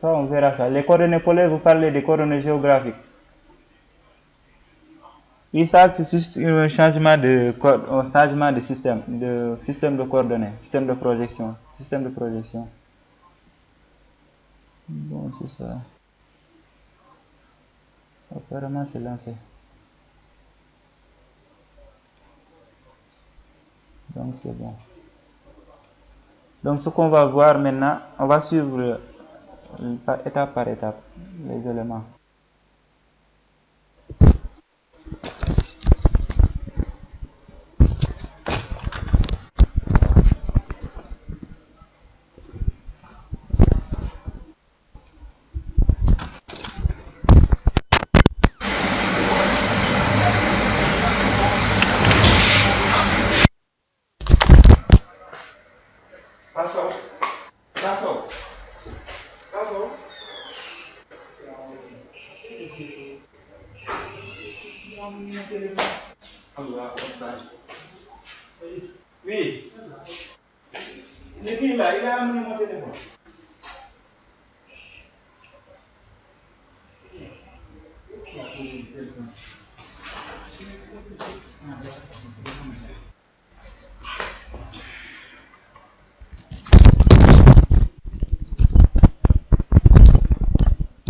Ça, on verra ça. Les coordonnées polaires, vous parlez des coordonnées géographiques. Oui, ça, c'est juste un changement de système de coordonnées, système de projection. Bon, c'est ça. Apparemment, c'est lancé. Donc, c'est bon. Donc, ce qu'on va voir maintenant, on va suivre étape par étape les éléments. Oui. Le qui là, il a amené mon téléphone.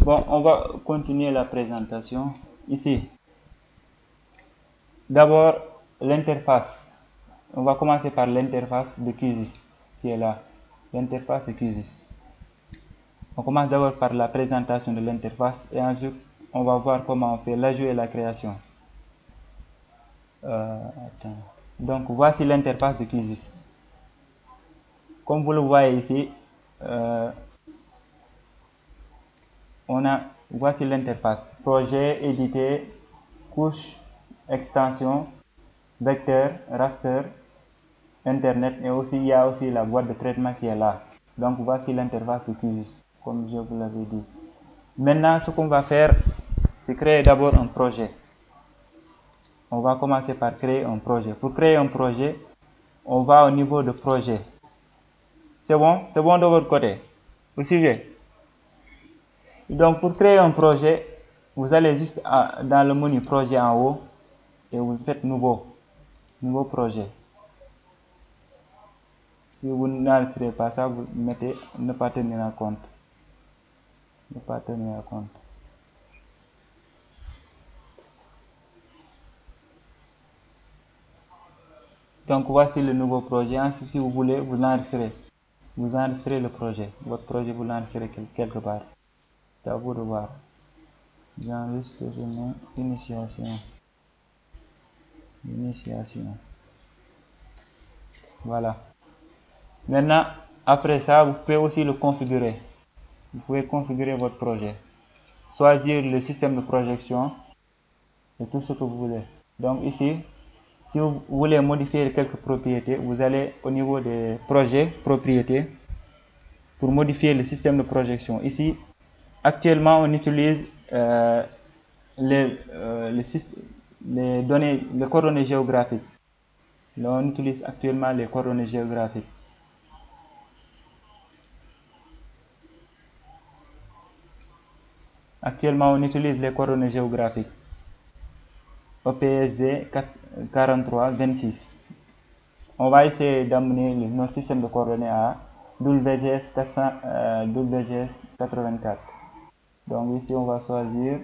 Bon, on va continuer la présentation ici. D'abord, l'interface. On va commencer par l'interface de QGIS qui est là. L'interface de QGIS. On commence d'abord par la présentation de l'interface et ensuite on va voir comment on fait l'ajout et la création. Donc voici l'interface de QGIS. Comme vous le voyez ici, voici l'interface. Projet, éditer, couche, extension, vecteur, raster, internet et aussi il y a aussi la boîte de traitement qui est là. Donc voici l'interface de QGIS comme je vous l'avais dit. Maintenant ce qu'on va faire c'est créer d'abord un projet. On va commencer par créer un projet. Pour créer un projet, on va au niveau de projet. C'est bon? C'est bon de votre côté? Vous suivez? Donc pour créer un projet, vous allez juste dans le menu projet en haut et vous faites nouveau projet. Si vous n'enregistrez pas ça, vous mettez ne pas tenir en compte. Ne pas tenir en compte. Donc voici le nouveau projet. Ensuite, si vous voulez, vous enregistrez. Vous enregistrez le projet. Votre projet, vous l'enregistrez quelque part. C'est à vous de voir. J'enregistre initiation. Voilà. Maintenant, après ça, vous pouvez aussi le configurer. Vous pouvez configurer votre projet. Choisir le système de projection et tout ce que vous voulez. Donc ici, si vous voulez modifier quelques propriétés, vous allez au niveau des projets, propriétés, pour modifier le système de projection. Ici, actuellement, on utilise les coordonnées géographiques. Là, on utilise actuellement les coordonnées géographiques. Actuellement, on utilise les coordonnées géographiques. OPSD 4326. On va essayer d'amener notre système de coordonnées à WGS 84. Donc ici, on va choisir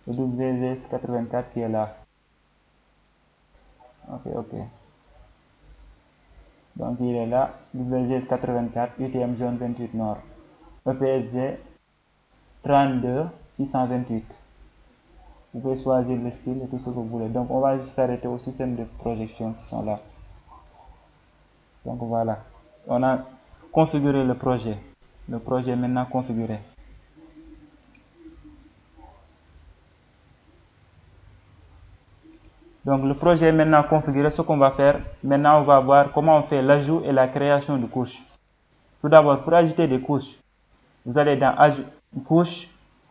le WGS 84 qui est là. Ok. Donc il est là, WGS 84, UTM zone 28 Nord. EPSG 32 628. Vous pouvez choisir le style et tout ce que vous voulez. Donc on va juste s'arrêter au système de projection qui sont là. Donc voilà, on a configuré le projet. Le projet est maintenant configuré. Donc le projet est maintenant configuré. Ce qu'on va faire, maintenant on va voir comment on fait l'ajout et la création de couches. Tout d'abord, pour ajouter des couches, vous allez dans couche,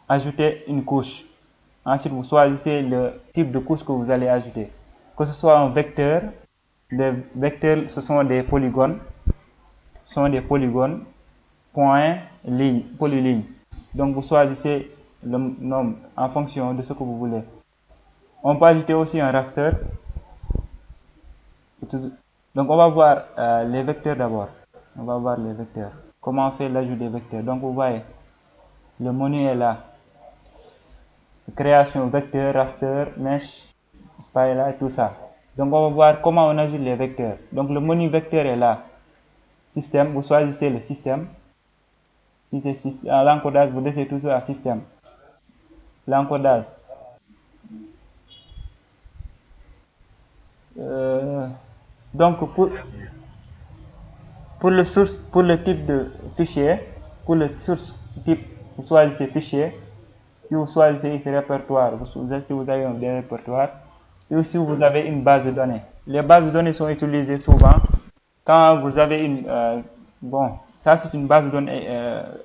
ajouter une couche. Ensuite, vous choisissez le type de couche que vous allez ajouter. Que ce soit un vecteur, les vecteurs ce sont des polygones, points, lignes, polylignes. Donc vous choisissez le nombre en fonction de ce que vous voulez. On peut ajouter aussi un raster. Donc on va voir les vecteurs d'abord. On va voir les vecteurs. Comment on fait l'ajout des vecteurs. Donc vous voyez, le menu est là. Création, vecteur, raster, mesh, spyla, tout ça. Donc on va voir comment on ajoute les vecteurs. Donc le menu vecteur est là. Système, vous choisissez le système. Si c'est l'encodage, vous laissez toujours à système. L'encodage. Donc pour le type de fichier, pour le source type, vous choisissez fichier. Si vous choisissez ici répertoire, si vous avez un répertoire, et aussi vous avez une base de données. Les bases de données sont utilisées souvent quand vous avez une... bon, ça c'est une base de données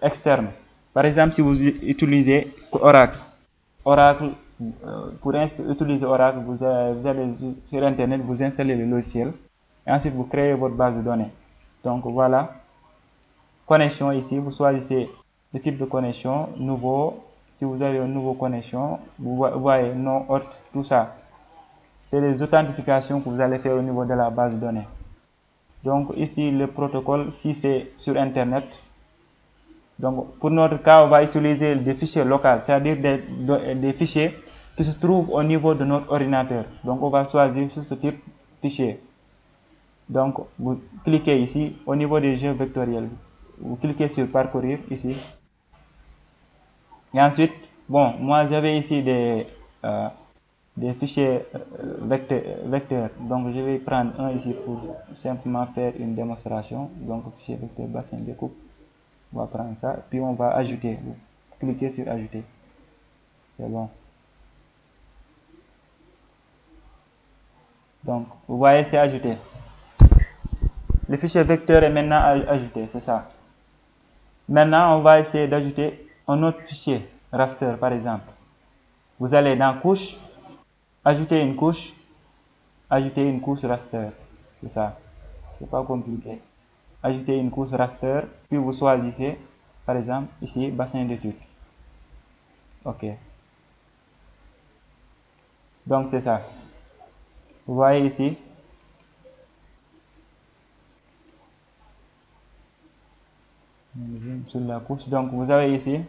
externe. Par exemple, si vous utilisez Oracle, pour utiliser Oracle, vous allez sur Internet, vous installez le logiciel, et ensuite vous créez votre base de données. Donc voilà, connexion ici, vous choisissez le type de connexion, nouveau. Si vous avez une nouvelle connexion, vous voyez nom, hôte, tout ça. C'est les authentifications que vous allez faire au niveau de la base de données. Donc ici, le protocole, si c'est sur Internet. Donc pour notre cas, on va utiliser des fichiers locaux, c'est-à-dire des fichiers qui se trouvent au niveau de notre ordinateur. Donc on va choisir sur ce type de fichier. Donc vous cliquez ici, au niveau des jeux vectoriels. Vous cliquez sur parcourir ici. Et ensuite, bon, moi j'avais ici des fichiers vecteurs. Donc je vais prendre un ici pour simplement faire une démonstration. Donc fichier vecteur bassin de coupe. On va prendre ça. Puis on va ajouter. Vous cliquez sur ajouter. C'est bon. Donc vous voyez, c'est ajouté. Le fichier vecteur est maintenant ajouté, c'est ça. Maintenant, on va essayer d'ajouter un autre fichier, raster par exemple. Vous allez dans couche, ajouter une couche raster. C'est ça. C'est pas compliqué. Ajouter une couche raster, puis vous choisissez, par exemple, ici, bassin d'études. OK. Donc, c'est ça. Vous voyez ici. Sur la couche. Donc, vous avez ici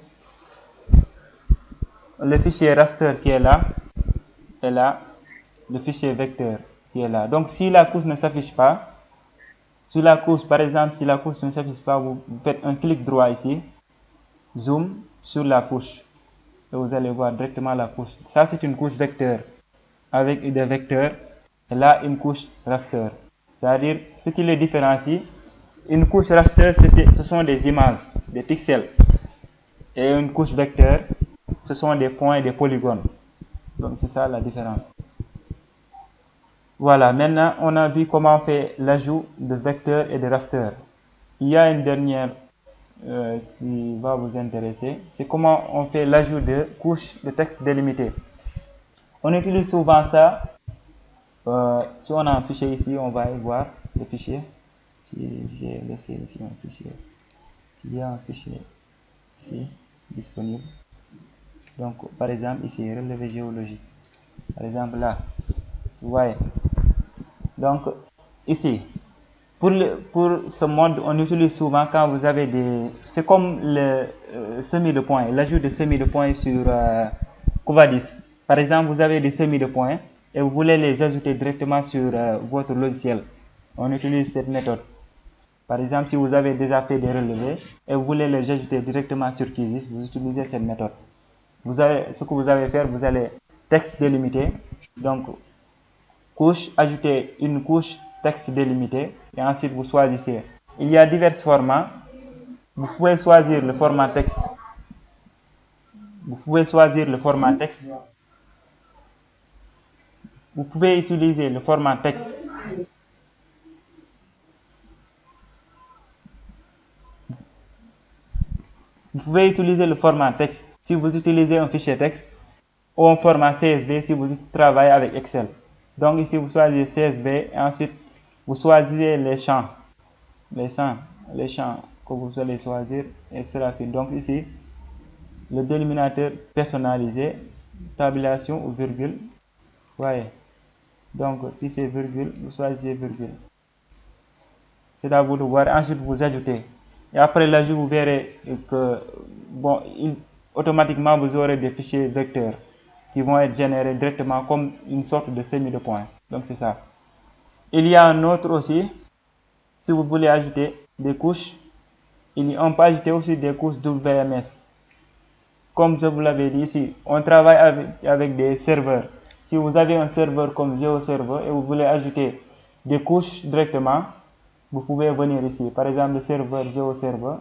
le fichier raster qui est là, et là, le fichier vecteur qui est là. Donc, si la couche ne s'affiche pas, sur la couche, par exemple, si la couche ne s'affiche pas, vous faites un clic droit ici, zoom sur la couche, et vous allez voir directement la couche. Ça, c'est une couche vecteur, avec des vecteurs, et là, une couche raster. C'est-à-dire, ce qui les différencie, une couche raster, ce sont des images, des pixels, et une couche vecteur, ce sont des points, des polygones. Donc, c'est ça la différence. Voilà, maintenant on a vu comment on fait l'ajout de vecteurs et de rasters. Il y a une dernière qui va vous intéresser, c'est comment on fait l'ajout de couches de texte délimitées. On utilise souvent ça, si on a un fichier ici, on va y voir le fichier. Si j'ai laissé ici un fichier, s'il y a un fichier ici disponible, donc par exemple ici, relevé géologique, par exemple là, vous voyez. Donc ici, pour ce mode, on utilise souvent quand vous avez des... C'est comme le semis de points, l'ajout de semis de points sur Covadis. Par exemple, vous avez des semis de points et vous voulez les ajouter directement sur votre logiciel. On utilise cette méthode. Par exemple, si vous avez déjà fait des relevés et vous voulez les ajouter directement sur QGIS, vous utilisez cette méthode. Ce que vous allez faire, vous allez texte délimité. Donc, couche, ajouter une couche texte délimité et ensuite vous choisissez. Il y a divers formats. Vous pouvez choisir le format texte. Vous pouvez choisir le format texte. Vous pouvez utiliser le format texte. Vous pouvez utiliser le format texte si vous utilisez un fichier texte ou un format CSV si vous travaillez avec Excel. Donc ici vous choisissez CSV et ensuite vous choisissez les champs que vous allez choisir et cela fait. Donc ici le dénominateur personnalisé, tabulation ou virgule. Voyez. Donc, si c'est virgule, vous choisissez virgule. C'est à vous de voir. Ensuite, vous ajoutez. Et après l'ajout, vous verrez que, bon, automatiquement, vous aurez des fichiers vecteurs qui vont être générés directement comme une sorte de série de points. Donc, c'est ça. Il y a un autre aussi. Si vous voulez ajouter des couches, on peut ajouter aussi des couches WMS. Comme je vous l'avais dit ici, on travaille avec des serveurs. Si vous avez un serveur comme GeoServer et vous voulez ajouter des couches directement, vous pouvez venir ici. Par exemple, le serveur GeoServer,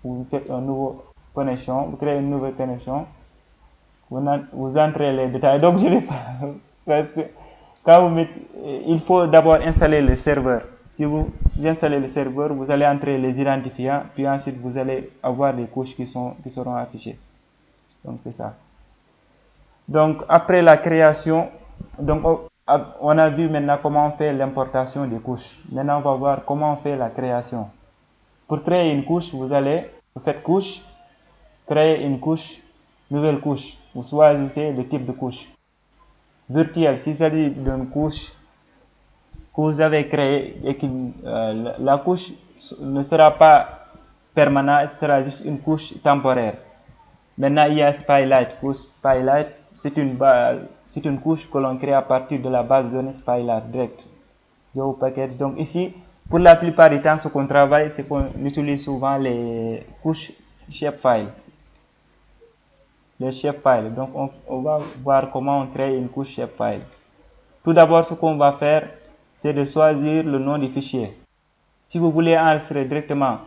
vous faites une nouvelle connexion, vous créez une nouvelle connexion, vous entrez les détails. Donc, je ne vais pas, parce que quand vous mettez, il faut d'abord installer le serveur. Si vous installez le serveur, vous allez entrer les identifiants, puis ensuite vous allez avoir les couches qui seront affichées. Donc c'est ça. Donc après la création, donc on a vu maintenant comment on fait l'importation des couches. Maintenant on va voir comment on fait la création. Pour créer une couche, vous faites couche, créer une couche, nouvelle couche. Vous choisissez le type de couche. Virtuelle, s'il s'agit d'une couche que vous avez créée et que la couche ne sera pas permanente, ce sera juste une couche temporaire. Maintenant, il y a Spylight. Spylight, c'est une couche que l'on crée à partir de la base de données Spylight direct. Donc ici, pour la plupart du temps, ce qu'on travaille, c'est qu'on utilise souvent les couches shapefile. Les shapefile. Donc on va voir comment on crée une couche shapefile. Tout d'abord, ce qu'on va faire, c'est de choisir le nom du fichier. Si vous voulez enregistrer directement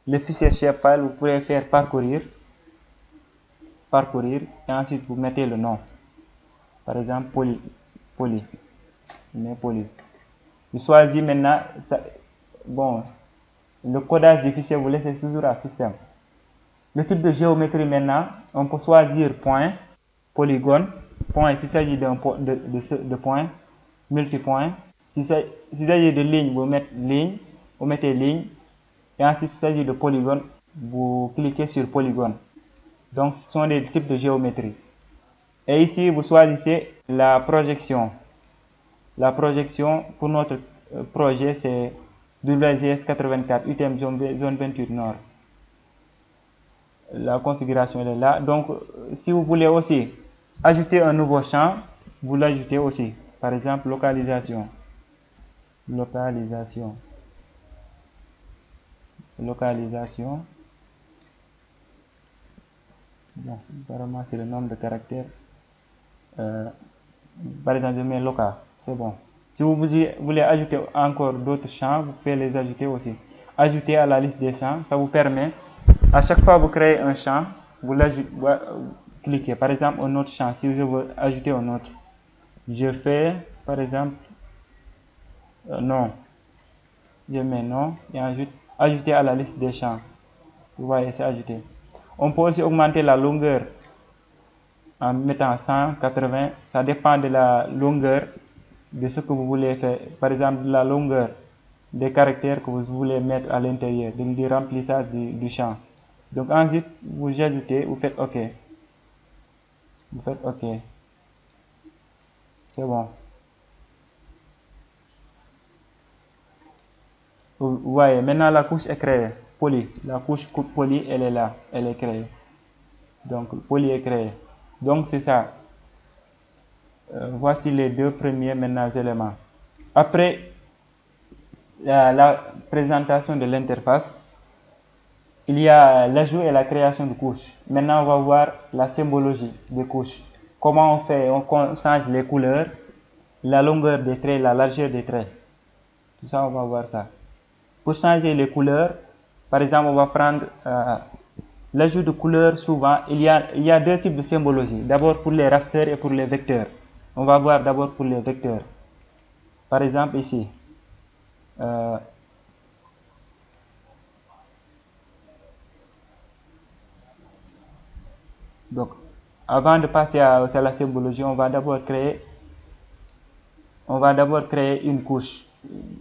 le fichier shapefile, vous pouvez faire parcourir et ensuite vous mettez le nom. Par exemple, poly. Vous choisissez maintenant, le codage du fichier, vous laissez toujours à système. Le type de géométrie maintenant, on peut choisir point, polygone, point s'il s'agit de point, multipoint. S'il s'agit de ligne, vous mettez ligne, et ensuite s'il s'agit de polygone, vous cliquez sur polygone. Donc ce sont des types de géométrie. Et ici, vous choisissez la projection. La projection pour notre projet, c'est WGS84, UTM zone 28 Nord. La configuration est là. Donc, si vous voulez aussi ajouter un nouveau champ, vous l'ajoutez aussi. Par exemple, localisation. Bon, apparemment, c'est le nombre de caractères. Par exemple, je mets local. C'est bon. Si vous voulez ajouter encore d'autres champs, vous pouvez les ajouter aussi. Ajouter à la liste des champs, ça vous permet, à chaque fois que vous créez un champ, vous cliquez. Par exemple, un autre champ. Si je veux ajouter un autre, je fais, par exemple, nom. Je mets nom et ensuite ajouter à la liste des champs. Vous voyez, c'est ajouté. On peut aussi augmenter la longueur en mettant 100, 80. Ça dépend de la longueur de ce que vous voulez faire. Par exemple, la longueur des caractères que vous voulez mettre à l'intérieur, donc du remplissage du champ. Donc ensuite, vous ajoutez, vous faites OK. C'est bon. Vous voyez, maintenant la couche est créée. Poly. La couche poly, elle est là. Elle est créée. Donc, poly est créé. Donc, c'est ça. Voici les deux premiers maintenant éléments. Après la présentation de l'interface, il y a l'ajout et la création de couches. Maintenant, on va voir la symbologie des couches. Comment on fait, on change les couleurs, la longueur des traits, la largeur des traits. Tout ça, on va voir ça. Pour changer les couleurs, par exemple, on va prendre l'ajout de couleurs. Souvent, il y a deux types de symbologie. D'abord pour les rasters et pour les vecteurs. On va voir d'abord pour les vecteurs. Par exemple, ici. Donc, avant de passer à la symbologie, on va d'abord créer une couche.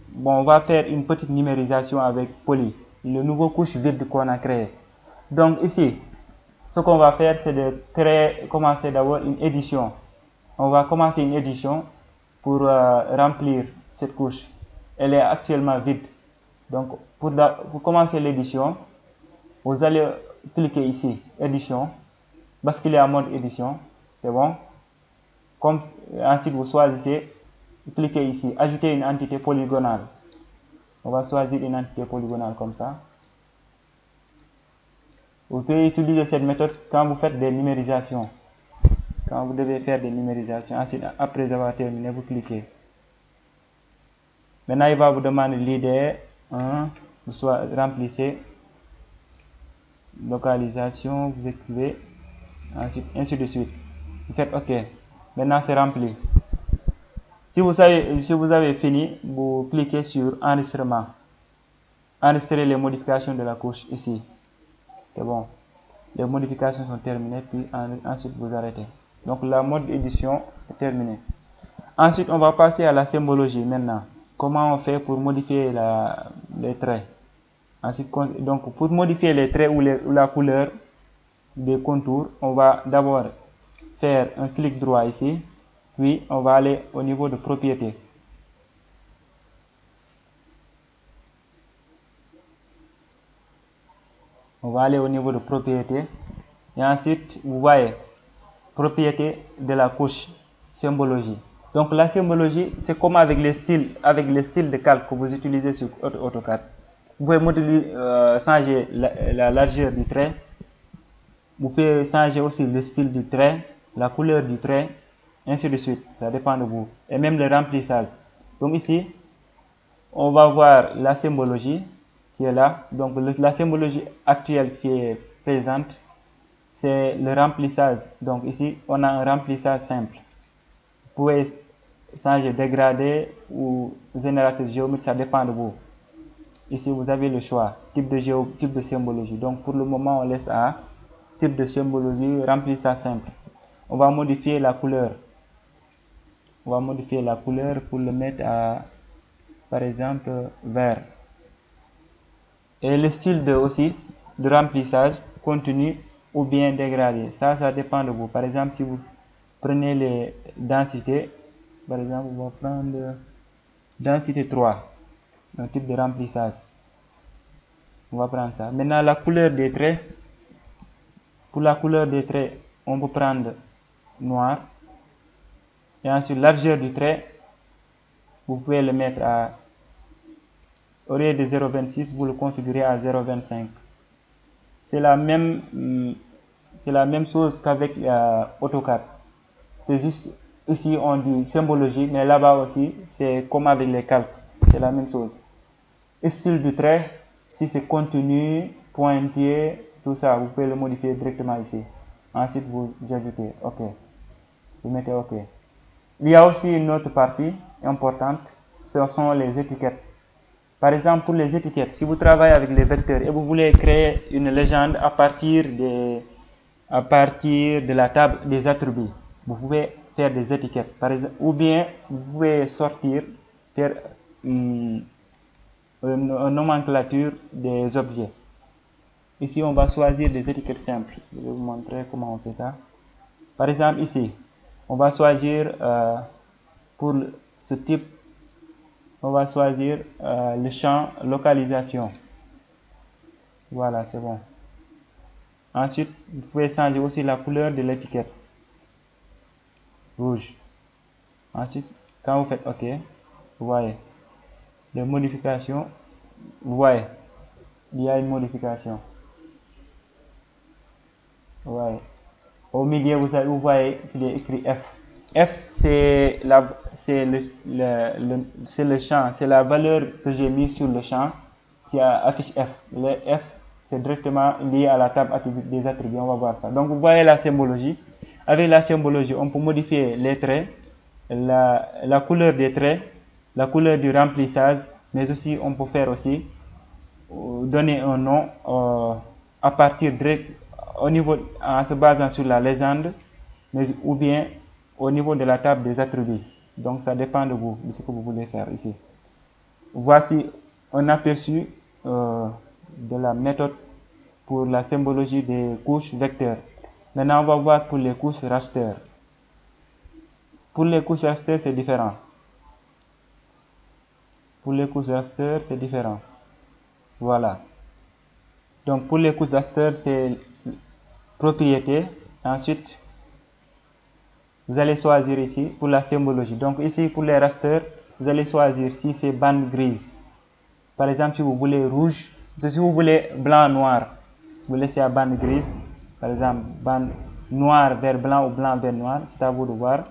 Bon, on va faire une petite numérisation avec poly, le nouveau couche vide qu'on a créé. Donc ici, ce qu'on va faire, c'est de commencer d'abord une édition. On va commencer une édition pour remplir cette couche. Elle est actuellement vide. Donc, pour commencer l'édition, vous allez cliquer ici, édition, basculer en mode édition, c'est bon. Ensuite, vous choisissez, cliquez ici, ajouter une entité polygonale. On va choisir une entité polygonale comme ça. Vous pouvez utiliser cette méthode quand vous faites des numérisations. Quand vous devez faire des numérisations, ensuite, après avoir terminé, vous cliquez. Maintenant, il va vous demander l'IDE 1, vous remplissez, localisation, vous écrivez, ensuite, ainsi de suite. Vous faites OK. Maintenant, c'est rempli. Si vous avez fini, vous cliquez sur enregistrement. Enregistrer les modifications de la couche ici. C'est bon. Les modifications sont terminées, puis ensuite vous arrêtez. Donc la mode édition est terminée. Ensuite, on va passer à la symbologie maintenant. Comment on fait pour modifier les traits? Ensuite, donc pour modifier les traits ou la couleur des contours, on va d'abord faire un clic droit ici, puis on va aller au niveau de propriétés. On va aller au niveau de propriété et ensuite vous voyez propriété de la couche, symbologie. Donc la symbologie, c'est comme avec les styles de calque que vous utilisez sur AutoCAD. Vous pouvez changer la largeur du trait, vous pouvez changer aussi le style du trait, la couleur du trait, ainsi de suite, ça dépend de vous. Et même le remplissage. Donc ici, on va voir la symbologie qui est là. Donc la symbologie actuelle qui est présente, c'est le remplissage. Donc ici, on a un remplissage simple. Vous pouvez changer dégradé ou générateur géométrique, ça dépend de vous. Ici, vous avez le choix, type de symbologie. Donc pour le moment, on laisse à type de symbologie, remplissage simple. On va modifier la couleur. On va modifier la couleur pour le mettre à, par exemple, vert. Et le style de remplissage, continu ou bien dégradé. Ça dépend de vous. Par exemple, si vous prenez les densités, par exemple, on va prendre densité 3, un type de remplissage. On va prendre ça. Maintenant, la couleur des traits. Pour la couleur des traits, on peut prendre noir. Et ensuite, largeur du trait, vous pouvez le mettre à, au lieu de 0,26, vous le configurez à 0,25. C'est la même chose qu'avec AutoCAD. C'est juste, ici on dit symbologie, mais là-bas aussi, c'est comme avec les calques. C'est la même chose. Et style du trait, si c'est continu, pointillé, tout ça, vous pouvez le modifier directement ici. Ensuite, vous ajoutez OK. Vous mettez OK. Il y a aussi une autre partie importante, ce sont les étiquettes. Par exemple, pour les étiquettes, si vous travaillez avec les vecteurs et vous voulez créer une légende à partir de la table des attributs, vous pouvez faire des étiquettes. Par exemple, ou bien vous pouvez faire une nomenclature des objets. Ici, on va choisir des étiquettes simples. Je vais vous montrer comment on fait ça. Par exemple, ici, on va choisir pour ce type, on va choisir le champ localisation. Voilà, c'est bon. Ensuite, vous pouvez changer aussi la couleur de l'étiquette. Rouge. Ensuite, quand vous faites OK, vous voyez les modifications. Vous voyez, il y a une modification. Vous voyez. Au milieu, vous voyez qu'il est écrit F. F, c'est le champ, c'est la valeur que j'ai mise sur le champ qui affiche F. Le F, c'est directement lié à la table des attributs. On va voir ça. Donc, vous voyez la symbologie. Avec la symbologie, on peut modifier les traits, la couleur des traits, la couleur du remplissage, mais aussi on peut faire aussi donner un nom à partir en se basant sur la légende, ou bien au niveau de la table des attributs. Donc ça dépend de vous, de ce que vous voulez faire ici. Voici un aperçu de la méthode pour la symbologie des couches vecteurs. Maintenant, on va voir pour les couches raster. Pour les couches raster, c'est différent. Pour les couches raster, c'est différent. Voilà. Donc, pour les couches raster, c'est propriété. Ensuite, vous allez choisir ici pour la symbologie. Donc, ici, pour les rasters, vous allez choisir si c'est bande grise. Par exemple, si vous voulez rouge, si vous voulez blanc, noir, vous laissez à bande grise. Par exemple, bande noir vers blanc ou blanc vers noir, c'est à vous de voir.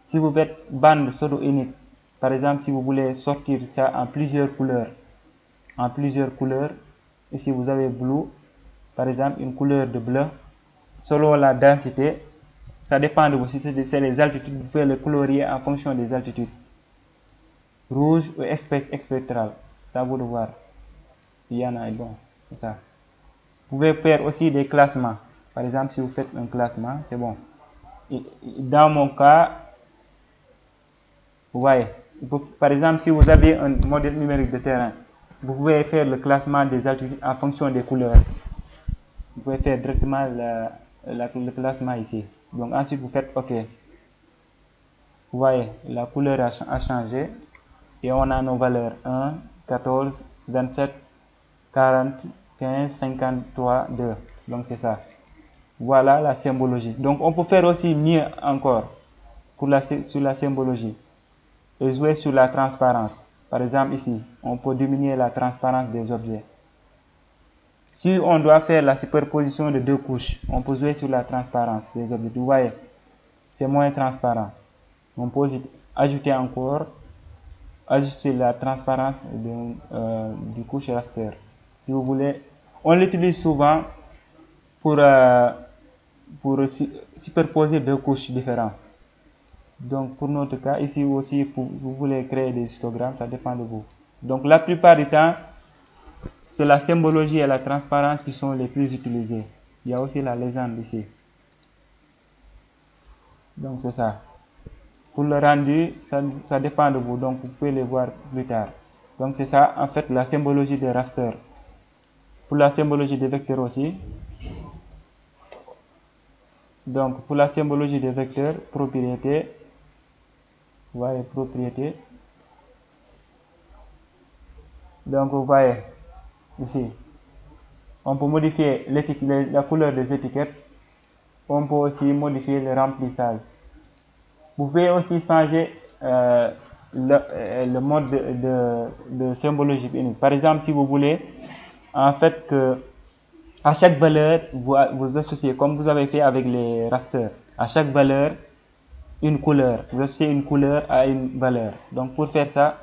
Si vous faites bande pseudo unique, par exemple, si vous voulez sortir ça en plusieurs couleurs, ici vous avez bleu, par exemple, une couleur de bleu, selon la densité, ça dépend de vous. Si c'est les altitudes, vous pouvez le colorier en fonction des altitudes. Rouge ou spectral, c'est à vous de voir. Il y en a, bon, c'est ça. Vous pouvez faire aussi des classements. Par exemple, si vous faites un classement, c'est bon. Et dans mon cas, vous voyez, par exemple, si vous avez un modèle numérique de terrain, vous pouvez faire le classement des altitudes en fonction des couleurs. Vous pouvez faire directement le classement ici. Donc ensuite, vous faites OK. Vous voyez, la couleur a changé. Et on a nos valeurs 1, 14, 27, 40, 15, 53, 2. Donc c'est ça. Voilà la symbologie. Donc on peut faire aussi mieux encore sur la symbologie et jouer sur la transparence. Par exemple ici, on peut diminuer la transparence des objets. Si on doit faire la superposition de deux couches, on peut jouer sur la transparence des objets. Vous voyez, c'est moins transparent. On peut ajouter encore, ajuster la transparence du couche raster. Si vous voulez, on l'utilise souvent pour superposer deux couches différentes. Donc pour notre cas, ici aussi, vous voulez créer des histogrammes, ça dépend de vous. Donc la plupart du temps, c'est la symbologie et la transparence qui sont les plus utilisées. Il y a aussi la légende ici. Donc c'est ça. Pour le rendu, ça dépend de vous, donc vous pouvez les voir plus tard. Donc c'est ça, en fait, la symbologie des rasters. Pour la symbologie des vecteurs aussi. Donc pour la symbologie des vecteurs, propriété. Vous voyez, propriété. Donc vous voyez, ici, on peut modifier la couleur des étiquettes. On peut aussi modifier le remplissage. Vous pouvez aussi changer le mode de symbologie unique. Par exemple, si vous voulez, en fait, que à chaque valeur, vous associez, comme vous avez fait avec les rasters, à chaque valeur, une couleur. Vous associez une couleur à une valeur. Donc, pour faire ça,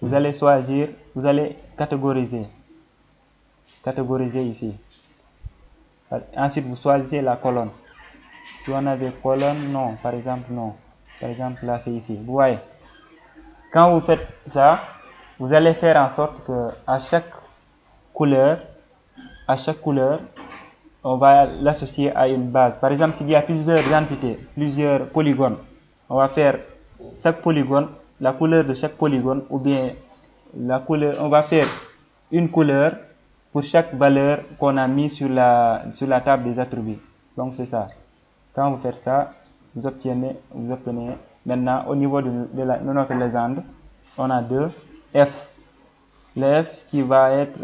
vous allez choisir, vous allez catégoriser. Catégoriser ici. Ensuite, vous choisissez la colonne. Si on avait colonne, non. Par exemple, non. Par exemple, là, c'est ici. Vous voyez. Quand vous faites ça, vous allez faire en sorte que à chaque couleur, on va l'associer à une base. Par exemple, s'il y a plusieurs entités, plusieurs polygones, on va faire chaque polygone, la couleur de chaque polygone, ou bien la couleur, on va faire une couleur pour chaque valeur qu'on a mis sur la table des attributs. Donc c'est ça. Quand vous faites ça, vous obtenez maintenant au niveau de notre légende, on a deux F. Le F qui va être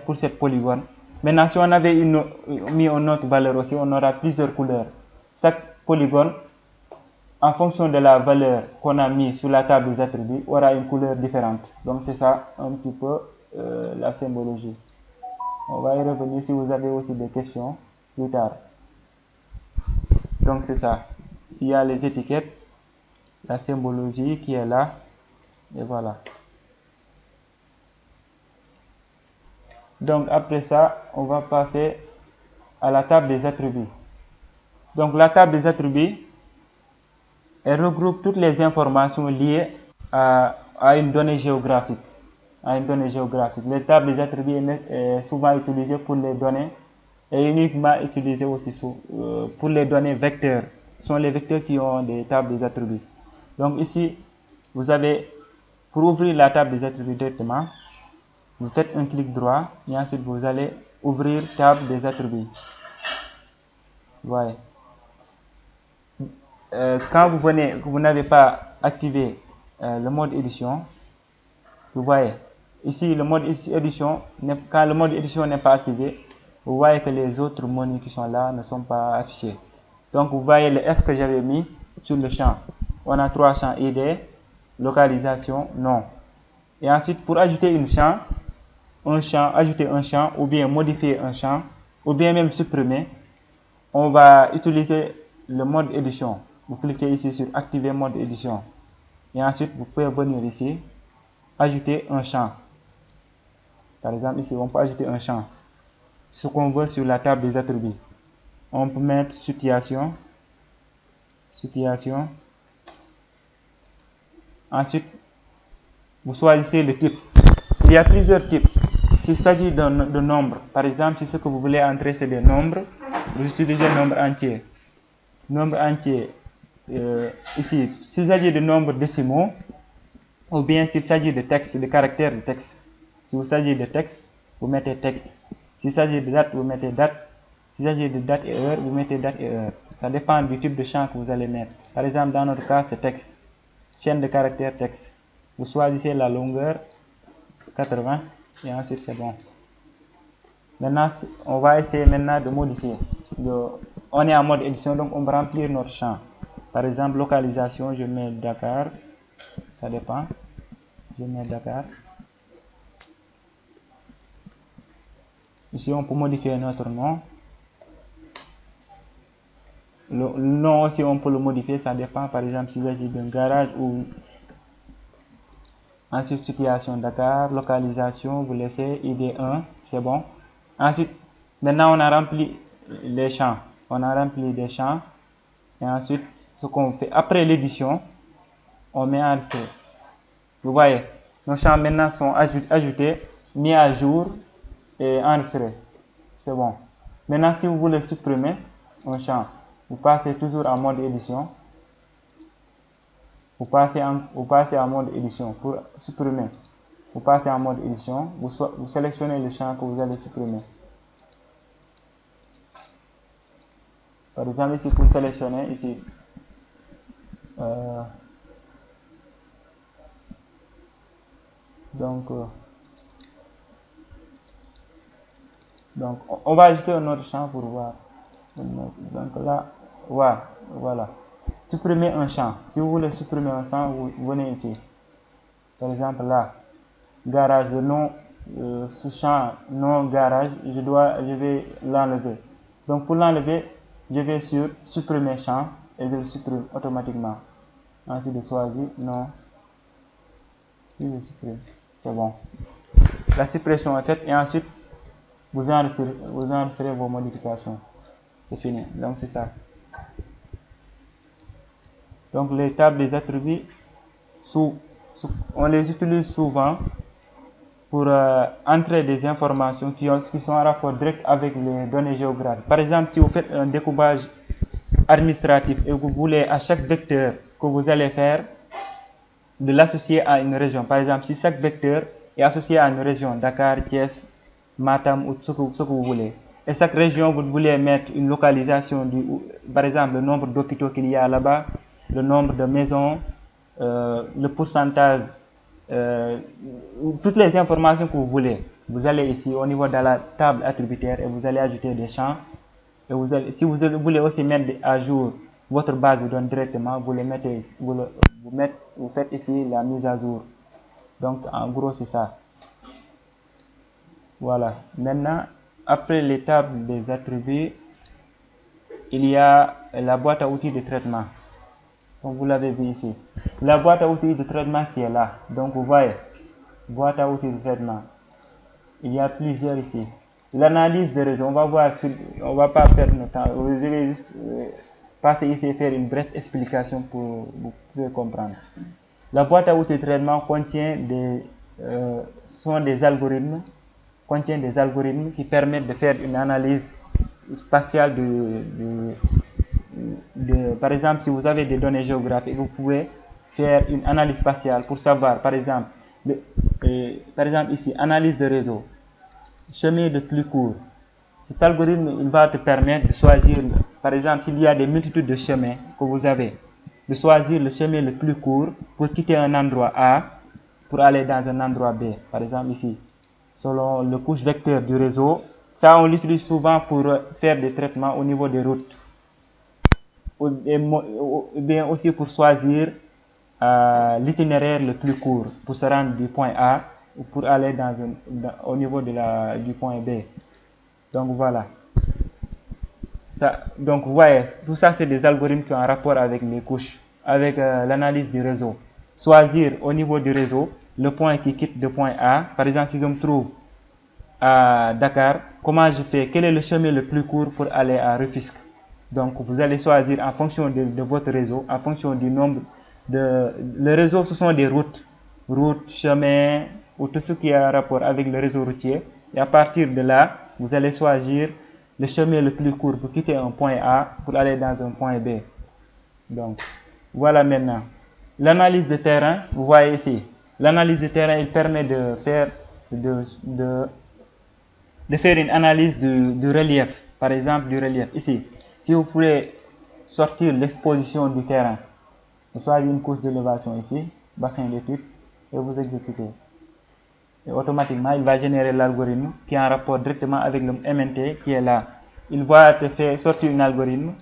pour cette polygone. Maintenant, si on avait mis une autre valeur aussi, on aura plusieurs couleurs. Chaque polygone, en fonction de la valeur qu'on a mis sur la table des attributs, aura une couleur différente. Donc c'est ça un petit peu la symbologie. On va y revenir si vous avez aussi des questions plus tard. Donc c'est ça. Il y a les étiquettes, la symbologie qui est là, et voilà. Donc après ça, on va passer à la table des attributs. Donc la table des attributs, elle regroupe toutes les informations liées à une donnée géographique. Les tables des attributs sont souvent utilisées pour les données et uniquement utilisées aussi pour les données vecteurs. Ce sont les vecteurs qui ont des tables des attributs. Donc ici, vous avez Pour ouvrir la table des attributs directement, vous faites un clic droit et ensuite vous allez ouvrir table des attributs. Voilà. Quand vous n'avez pas activé le mode édition, vous voyez ici le mode édition, quand le mode édition n'est pas activé, vous voyez que les autres menus qui sont là ne sont pas affichés. Donc vous voyez le F que j'avais mis sur le champ. On a 3 champs: ID, localisation, nom. Et ensuite, pour ajouter ajouter un champ, ou bien modifier un champ, ou bien même supprimer, on va utiliser le mode édition. Vous cliquez ici sur activer mode édition. Et ensuite, vous pouvez venir ici, ajouter un champ. Par exemple, ici, on peut ajouter un champ. Ce qu'on veut sur la table des attributs. On peut mettre situation. Ensuite, vous choisissez le type. Il y a plusieurs types. S'il s'agit de nombres, par exemple, si ce que vous voulez entrer c'est des nombres, vous utilisez nombre entier. Nombre entier, ici, s'il s'agit de nombres décimaux, ou bien s'il s'agit de texte, de caractères de texte. S'il s'agit de texte, vous mettez texte. S'il s'agit de date, vous mettez date. S'il s'agit de date et heure, vous mettez date et heure. Ça dépend du type de champ que vous allez mettre. Par exemple, dans notre cas, c'est texte. Chaîne de caractères texte. Vous choisissez la longueur, 80, et ensuite c'est bon. Maintenant, on va essayer maintenant de modifier. On est en mode édition, donc on va remplir notre champ. Par exemple, localisation, je mets Dakar. Ça dépend. Je mets Dakar. Ici, on peut modifier notre nom. Le nom aussi, on peut le modifier, ça dépend. Par exemple, s'il s'agit d'un garage ou ensuite situation Dakar, localisation, vous laissez ID 1, c'est bon. Ensuite, maintenant on a rempli les champs. On a rempli des champs. Et ensuite, ce qu'on fait après l'édition, on met en enregistrer. Vous voyez, nos champs maintenant sont ajoutés, mis à jour et enregistrés. C'est bon. Maintenant, si vous voulez supprimer un champ, vous passez toujours en mode édition. Vous passez en mode édition pour supprimer. Vous passez en mode édition. Vous sélectionnez le champ que vous allez supprimer. Par exemple, ici, vous sélectionnez ici. Donc, on va ajouter un autre champ pour voir. Donc là, voilà. Supprimer un champ. Si vous voulez supprimer un champ, vous venez ici. Par exemple là, garage, le nom, ce champ non garage, je vais l'enlever. Donc pour l'enlever, je vais sur supprimer champ et je le supprime automatiquement. Ensuite de choisir non. Je supprime. C'est bon. La suppression est faite et ensuite vous enregistrez vos modifications. C'est fini. Donc c'est ça. Donc les tables des attributs, on les utilise souvent pour entrer des informations qui sont en rapport direct avec les données géographiques. Par exemple, si vous faites un découpage administratif et vous voulez à chaque vecteur que vous allez faire de l'associer à une région. Par exemple, si chaque vecteur est associé à une région, Dakar, Thiès, Matam ou ce que vous voulez. Et chaque région, vous voulez mettre une localisation, par exemple, le nombre d'hôpitaux qu'il y a là-bas, le nombre de maisons, le pourcentage, toutes les informations que vous voulez. Vous allez ici au niveau de la table attributaire et vous allez ajouter des champs. Et si vous voulez aussi mettre à jour votre base de données directement, vous faites ici la mise à jour. Donc en gros c'est ça. Voilà. Maintenant, après les tables des attributs, il y a la boîte à outils de traitement. Donc vous l'avez vu ici. La boîte à outils de traitement qui est là. Donc vous voyez, boîte à outils de traitement. Il y a plusieurs ici. L'analyse des réseaux, on va pas perdre notre temps. Je vais juste passer ici et faire une brève explication pour vous pouvez comprendre. La boîte à outils de traitement contient des algorithmes qui permettent de faire une analyse spatiale par exemple, si vous avez des données géographiques, vous pouvez faire une analyse spatiale pour savoir, par exemple, ici, analyse de réseau, chemin le plus court. Cet algorithme, il va te permettre de choisir, par exemple, s'il y a des multitudes de chemins que vous avez, de choisir le chemin le plus court pour quitter un endroit A pour aller dans un endroit B. Par exemple, ici, selon le couche vecteur du réseau, ça, on l'utilise souvent pour faire des traitements au niveau des routes. Ou bien aussi pour choisir l'itinéraire le plus court pour se rendre du point A ou pour aller au niveau du point B. Donc voilà. Donc vous voyez, tout ça c'est des algorithmes qui ont un rapport avec les couches, avec l'analyse du réseau. Choisir au niveau du réseau le point qui quitte de point A. Par exemple, si je me trouve à Dakar, comment je fais? Quel est le chemin le plus court pour aller à Rufisque? Donc vous allez choisir en fonction de votre réseau, en fonction du nombre le réseau, ce sont des routes, chemins, ou tout ce qui a un rapport avec le réseau routier. Et à partir de là, vous allez choisir le chemin le plus court pour quitter un point A pour aller dans un point B. Donc, voilà maintenant. L'analyse de terrain, vous voyez ici. L'analyse de terrain, il permet de faire une analyse du relief. Par exemple, du relief. Ici, si vous voulez sortir l'exposition du terrain, vous choisissez une couche d'élévation ici, bassin d'étude, et vous exécutez. Et automatiquement, il va générer l'algorithme qui est en rapport directement avec le MNT qui est là. Il va te faire sortir un algorithme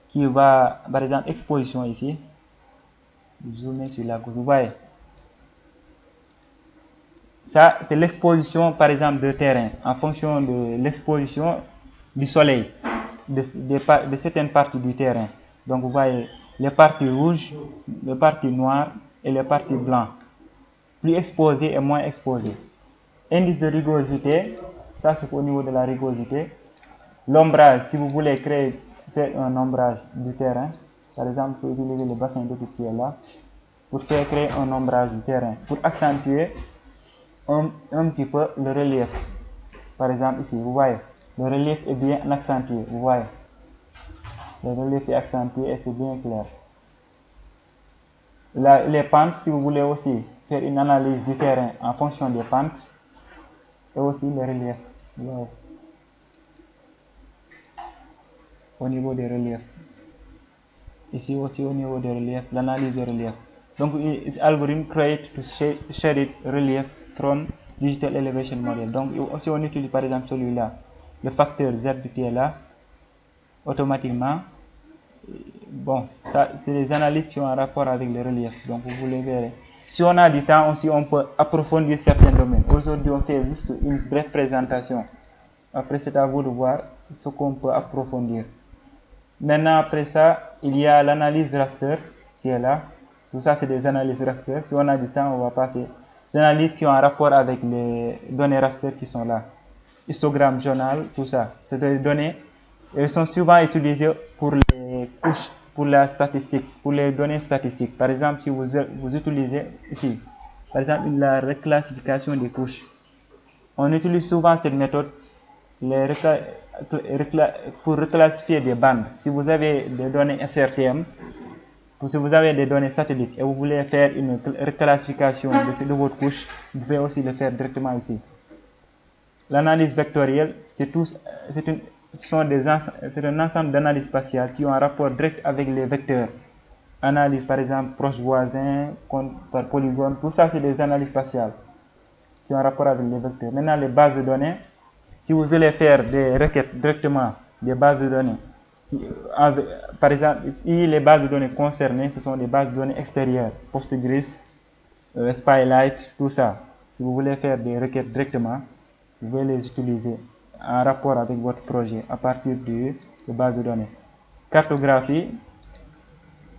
qui va, par exemple, exposition ici. Zoomer sur la couche, vous voyez. Ça, c'est l'exposition, par exemple, de terrain, en fonction de l'exposition du soleil, de certaines parties du terrain. Donc, vous voyez les parties rouges, les parties noires et les parties blanches. Plus exposées et moins exposées. Indice de rigorosité, ça c'est au niveau de la rigorosité. L'ombrage, si vous voulez faire un ombrage du terrain, par exemple, vous pouvez utiliser le bassin d'étude qui est là, pour faire créer un ombrage du terrain, pour accentuer un petit peu le relief. Par exemple, ici, vous voyez, le relief est bien accentué, vous voyez. Le relief est accentué et c'est bien clair. Les pentes, si vous voulez aussi faire une analyse du terrain en fonction des pentes, et aussi le relief. Wow. Au niveau des reliefs. Ici aussi au niveau des reliefs, l'analyse des reliefs. Donc, this algorithm create to shaded relief from digital elevation model. Donc, si on utilise par exemple celui-là, le facteur Z qui est là, automatiquement, bon, ça c'est des analyses qui ont un rapport avec le relief. Donc, vous les verrez. Si on a du temps aussi, on peut approfondir certains domaines. Aujourd'hui, on fait juste une brève présentation. Après, c'est à vous de voir ce qu'on peut approfondir. Maintenant, après ça, il y a l'analyse raster qui est là. Tout ça, c'est des analyses raster. Si on a du temps, on va passer. Des analyses qui ont un rapport avec les données raster qui sont là. Histogramme, journal, tout ça. C'est des données. Elles sont souvent utilisées pour les couches, pour la statistique, pour les données statistiques. Par exemple, si vous utilisez ici, par exemple, la reclassification des couches. On utilise souvent cette méthode pour reclassifier des bandes. Si vous avez des données SRTM, si vous avez des données satellites et vous voulez faire une reclassification de votre couche, vous pouvez aussi le faire directement ici. L'analyse vectorielle, c'est un ensemble d'analyses spatiales qui ont un rapport direct avec les vecteurs. Analyse par exemple proche voisin, par polygone, tout ça c'est des analyses spatiales qui ont un rapport avec les vecteurs. Maintenant les bases de données, si vous voulez faire des requêtes directement des bases de données, par exemple, ici les bases de données concernées, ce sont des bases de données extérieures, Postgres, Spylight, tout ça. Si vous voulez faire des requêtes directement, vous pouvez les utiliser en rapport avec votre projet à partir de bases de données. Cartographie,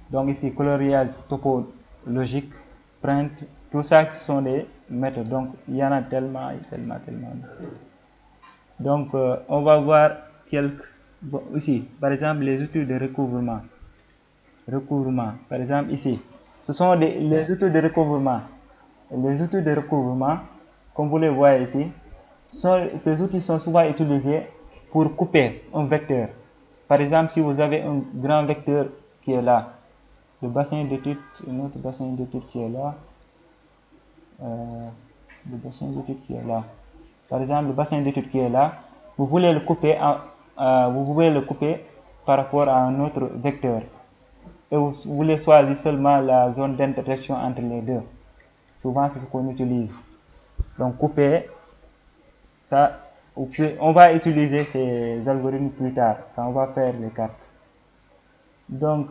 donc ici coloriage topologique, print, tout ça qui sont des méthodes. Donc il y en a tellement. Donc on va voir quelques, ici par exemple les outils de recouvrement, par exemple ici, ce sont les outils de recouvrement. Les outils de recouvrement, comme vous les voyez ici, ces outils sont souvent utilisés pour couper un vecteur. Par exemple, si vous avez un grand vecteur qui est là, le bassin d'étude, notre bassin d'étude qui est là, le bassin d'étude qui est là. Par exemple, le bassin d'étude qui est là, vous voulez le couper, vous pouvez le couper par rapport à un autre vecteur. Et vous voulez choisir seulement la zone d'intersection entre les deux. Souvent, c'est ce qu'on utilise. Donc, couper, ça, on va utiliser ces algorithmes plus tard, quand on va faire les cartes. Donc,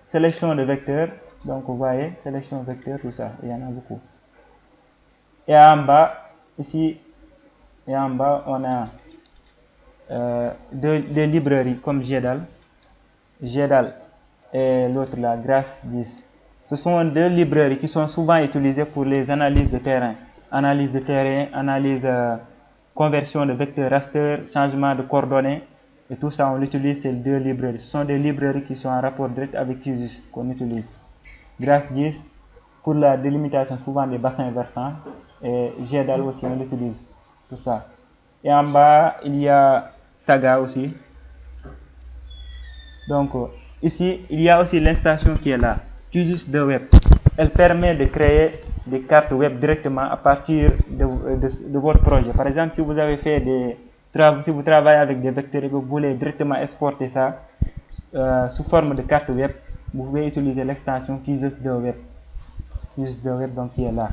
sélection de vecteurs. Donc, vous voyez, sélection de vecteurs, tout ça, il y en a beaucoup. Et en bas, ici, et en bas, on a des librairies comme GEDAL et l'autre là, GRASS10. Ce sont deux librairies qui sont souvent utilisées pour les analyses de terrain. Analyse conversion de vecteurs raster, changement de coordonnées. Et tout ça, on utilise ces deux librairies. Ce sont des librairies qui sont en rapport direct avec QGIS qu'on utilise. GRASS10 pour la délimitation souvent des bassins versants. Et GEDAL aussi, on utilise tout ça. Et en bas, il y a Saga aussi. Donc, ici, il y a aussi l'installation qui est là, QGIS de web. Elle permet de créer des cartes web directement à partir de votre projet. Par exemple, si vous avez fait si vous travaillez avec des vecteurs et que vous voulez directement exporter ça sous forme de carte web, vous pouvez utiliser l'extension QGIS de web. QGIS de web donc qui est là.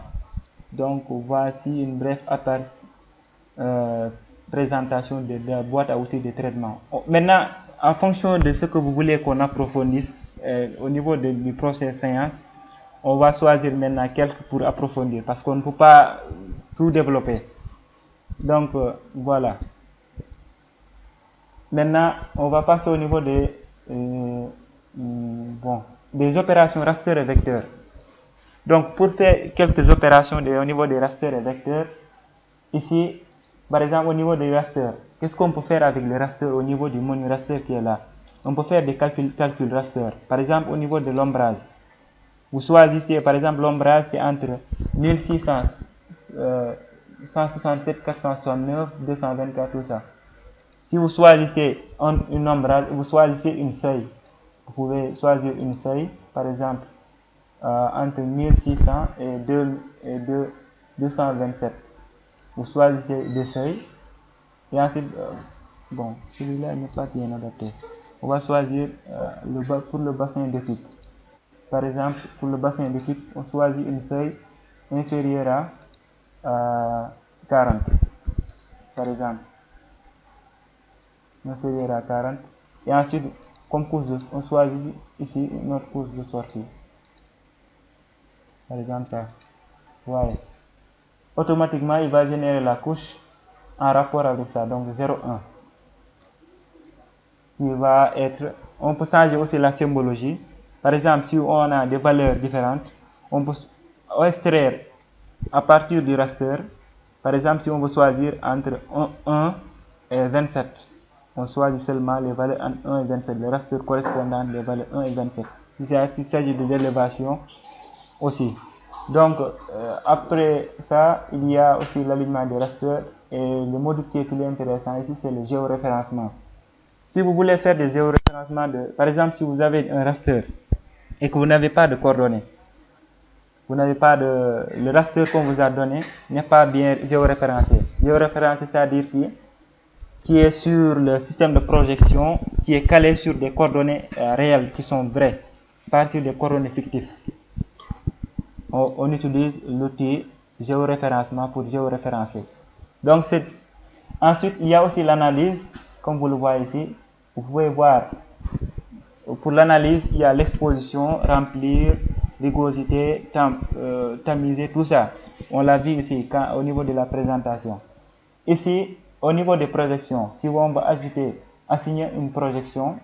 Donc, voici une brève présentation de la boîte à outils de traitement. Maintenant, en fonction de ce que vous voulez qu'on approfondisse au niveau du process science, on va choisir maintenant quelques pour approfondir parce qu'on ne peut pas tout développer. Donc voilà. Maintenant, on va passer au niveau des opérations raster et vecteurs. Donc pour faire quelques opérations au niveau des rasters et vecteurs, ici, par exemple au niveau des rasters, qu'est-ce qu'on peut faire avec les rasters au niveau du menu raster qui est là? On peut faire des calculs raster. Par exemple au niveau de l'ombrage. Vous choisissez, par exemple, l'ombrage, c'est entre 1600, 167, 469, 224, tout ça. Si vous choisissez une ombrage, vous choisissez une seuil. Vous pouvez choisir une seuil, par exemple, entre 1600 et 227. Vous choisissez des seuils. Et ensuite, bon, celui-là n'est pas bien adapté. On va choisir pour le bassin d'étude. Par exemple, pour le bassin d'étude, on choisit une seuil inférieure à 40. Par exemple, inférieure à 40. Et ensuite, comme couche on choisit ici notre couche de sortie. Par exemple, ça. Voilà. Automatiquement, il va générer la couche en rapport avec ça, donc 0,1. Qui va être. On peut changer aussi la symbologie. Par exemple, si on a des valeurs différentes, on peut extraire à partir du raster. Par exemple, si on veut choisir entre 1 et 27, on choisit seulement les valeurs entre 1 et 27, le raster correspondant des valeurs 1 et 27. Il s'agit de l'élévation aussi. Donc, après ça, il y a aussi l'alignement des rasters et le module qui est plus intéressant ici, c'est le géoréférencement. Si vous voulez faire des géoréférencements, par exemple, si vous avez un raster et que vous n'avez pas de coordonnées, le raster qu'on vous a donné n'est pas bien géoréférencé. Géoréférencé, c'est-à-dire qui est sur le système de projection, qui est calé sur des coordonnées réelles qui sont vraies, pas sur des coordonnées fictives. On utilise l'outil géoréférencement pour géoréférencer. Donc, ensuite, il y a aussi l'analyse, comme vous le voyez ici. Vous pouvez voir, pour l'analyse, il y a l'exposition, remplir, rigosité, tamiser, tout ça. On l'a vu ici au niveau de la présentation. Ici, au niveau des projections, si on va assigner une projection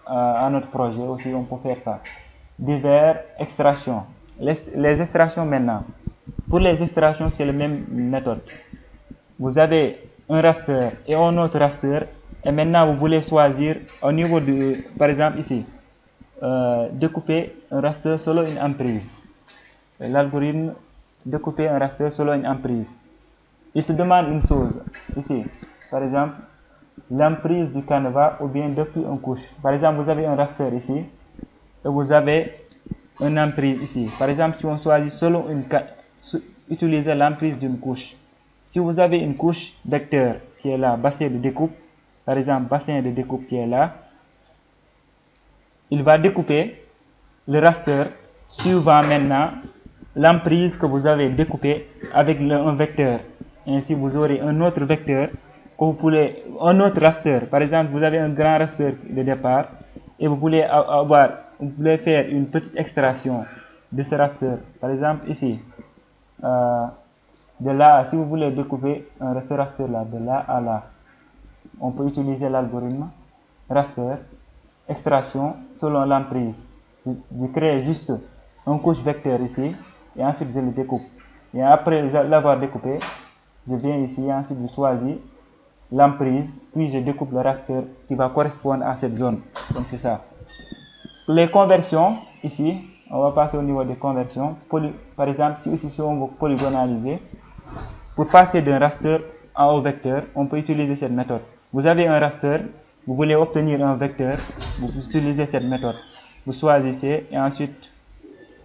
à notre projet aussi, on peut faire ça. Divers extractions. Les extractions maintenant. Pour les extractions, c'est la même méthode. Vous avez un raster et un autre raster. Et maintenant, vous voulez choisir au niveau par exemple ici, découper un raster selon une emprise. L'algorithme découper un raster selon une emprise. Il te demande une chose ici. Par exemple, l'emprise du canevas ou bien depuis une couche. Par exemple, vous avez un raster ici et vous avez une emprise ici. Par exemple, si on choisit seulement utiliser l'emprise d'une couche. Si vous avez une couche vecteur qui est là, bassin de découpe, par exemple, bassin de découpe qui est là, il va découper le raster suivant maintenant l'emprise que vous avez découpée avec un vecteur. Ainsi, vous aurez un autre vecteur que vous pouvez, un autre raster. Par exemple, vous avez un grand raster de départ et vous voulez faire une petite extraction de ce raster. Par exemple, ici, de là, si vous voulez découper ce raster là, de là à là, on peut utiliser l'algorithme raster, extraction selon l'emprise. Je crée juste une couche vecteur ici et ensuite je le découpe. Et après l'avoir découpé, je viens ici et ensuite je choisis l'emprise, puis je découpe le raster qui va correspondre à cette zone. Donc c'est ça. Les conversions, ici, on va passer au niveau des conversions. Par exemple, si on veut polygonaliser, pour passer d'un raster au vecteur, on peut utiliser cette méthode. Vous avez un raster, vous voulez obtenir un vecteur, vous utilisez cette méthode. Vous choisissez et ensuite